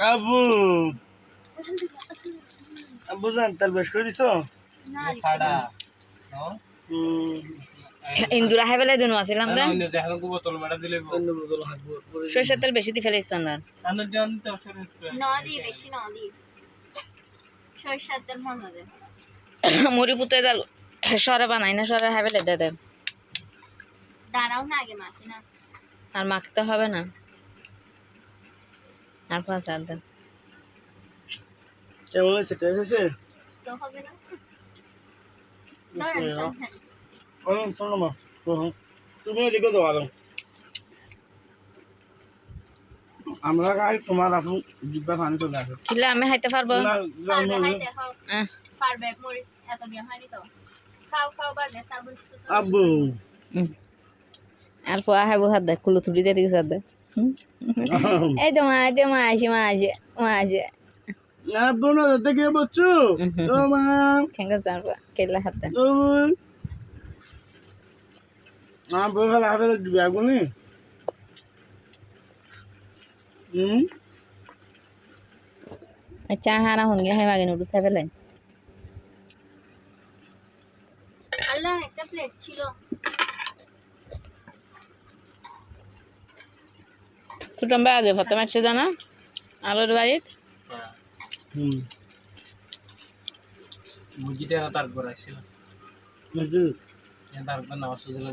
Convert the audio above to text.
আবু আবু জান তেল বেশ করে দিছো ফাড়া ইন্দুরা খাই পেলাই দুনো আছিলাম দে অন্য দেখো বোতল মারা দিলে অন্য বদল হাঁকবো সরষের তেল বেশি দি ফেলাইছ না আনো জন তো সরে নদী বেশি নদী সরিষার তেল মনে হবে মুড়ি পুতে দাল সরে বানাই না সরে খাই পেলাই দে দাঁড়াও না আগে মাছি না আর মাখতে হবে না আর পাঁচ আর দেন কেমন হয়েছে টেস্ট হয়েছে তো হবে না শোনো মা তুমি এদিকে তো আলো আমরা গাই তোমার আপন জিব্বা পানি চলে আসে কিলে আমি খাইতে পারবো পারবে হাই দেখো পারবে মরিচ এত দিয়ে হয়নি তো খাও খাও বাজে তারপর আব্বু আর পোয়া খাইবো হাত দে কুলো থুড়ি যেতে গেছে হাত দে এই তো মা আসে আব্বু না দেখে বচ্চু ও মা খেঙ্গা যার কেলা হাত দে আব্বু খালা হাতে দিবি আগুনি চা হারা হন গিয়ে খাইবা নুডলস খাই পেলাই আল্লাহ একটা প্লেট ছিল ছোট আগে ফতে মারছে জানা আলোর বাড়িত মুরগিটা তারপর আসছিল হুম তারপর না অসুবিধা